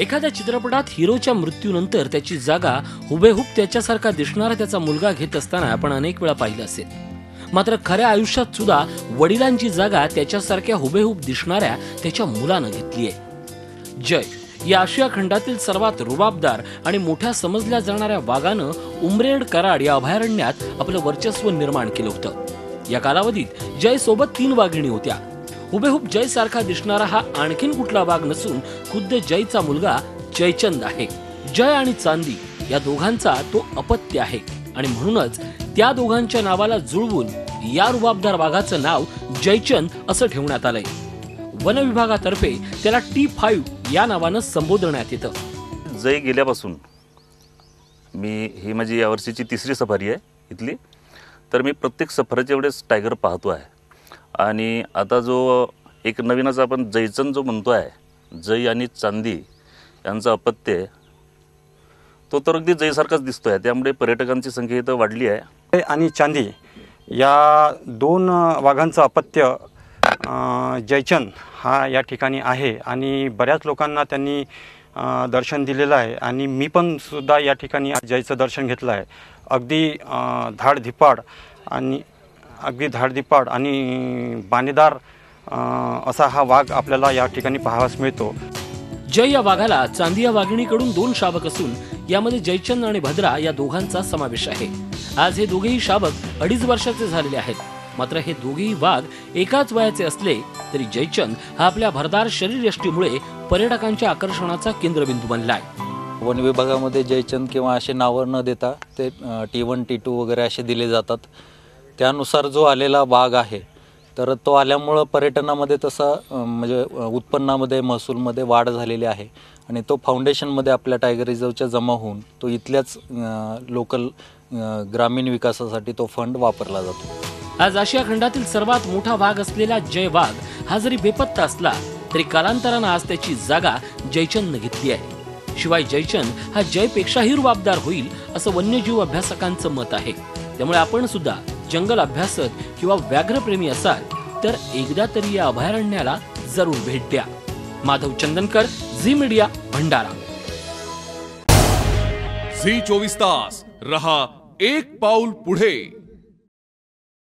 एखाद्या चित्रपटात हिरोच्या मृत्यूनंतर त्याची जागा हुबेहूब त्याच्यासारखा दिसणारा त्याचा मुलगा घेत असताना आपण अनेक वेळा पाहिलं असेल. मात्र खऱ्या आयुष्यात सुद्धा वडिलांची जागा त्याच्यासारख्या हुबेहूब दिसणाऱ्या त्याच्या मुलानं घेतली आहे. जय या आशिया खंडातील सर्वात रुबाबदार आणि मोठ्या समजल्या जाणाऱ्या वाघानं उमरेड कराड या अभयारण्यात आपलं वर्चस्व निर्माण केलं होतं. या कालावधीत जय सोबत 3 वाघिणी होत्या. हुबेहूब जय सारखा दिसणारा हा आणखीन कुठला वाघ नसून खुद्द जयचा मुलगा जयचंद आहे. जय आणि चांदी या दोघांचा तो अपत्य आहे आणि म्हणूनच त्या दोघांच्या नावाला जुळवून या रुबाबदार वाघाचं नाव जयचंद असं ठेवण्यात आलंय. वन विभागातर्फे त्याला T5 या नावानं संबोधण्यात येतं. जय गेल्यापासून ही माझी यावर्षीची 3री सफारी आहे इथली. तर मी प्रत्येक सफारीच्या वेळेस टायगर पाहतो आहे. आणि आता जो एक नवीनच आपण जयचंद जो म्हणतो आहे, जय आणि चांदी यांचा अपत्य तो तर अगदी जयसारखाच दिसतोय. त्यामुळे पर्यटकांची संख्या इथं वाढली आहे. आणि चांदी या 2 वाघांचं अपत्य जयचंद हा या ठिकाणी आहे आणि बऱ्याच लोकांना त्यांनी दर्शन दिलेलं आहे आणि मी पण सुद्धा या ठिकाणी जयचं दर्शन घेतलं आहे. अगदी धाडधिपाड आणि बाणेदार असा हा वाघ आपल्याला या ठिकाणी पाहावयास मिळतो. जय या वाघाला चांदी या वाघिणीकडून 2 शाबक असून यामध्ये जयचंद आणि भद्रा या दोघांचा समावेश आहे. आज हे दोघेही शाबक 2.5 वर्षाचे झालेले आहेत. मात्र हे दोघेही वाघ एकाच वयाचे असले तरी जयचंद हा आपल्या भरदार शरीरयष्टीमुळे पर्यटकांच्या आकर्षणाचा केंद्रबिंदू बनलाय. वन विभागामध्ये जयचंद किंवा असे नावं न देता ते T1 T2 वगैरे असे दिले जातात. त्यानुसार जो आलेला वाघ आहे तर तो आल्यामुळं पर्यटनामध्ये तसा म्हणजे उत्पन्नामध्ये महसूलमध्ये वाढ झालेली आहे आणि तो फाउंडेशनमध्ये आपल्या टायगर रिझर्वच्या जमा होऊन तो इथल्याच लोकल ग्रामीण विकासासाठी तो फंड वापरला जातो. आज आशिया खंडातील सर्वात मोठा वाघ असलेला जय वाघ हा जरी बेपत्ता असला तरी कालांतरानं आज त्याची जागा जयचंदनं घेतली आहे. शिवाय जयचंद हा जयपेक्षाही रुबाबदार होईल असं वन्यजीव अभ्यासकांचं मत आहे. त्यामुळे आपण सुद्धा जंगल अभ्यासक किंवा व्याघ्रप्रेमी असाल तर एकदा तरी या अभयारण्याला जरूर भेट द्या. Madhav Chandankar, Zee Media, Bhandara. Zee 24 तास रहा एक पाऊल पुढे.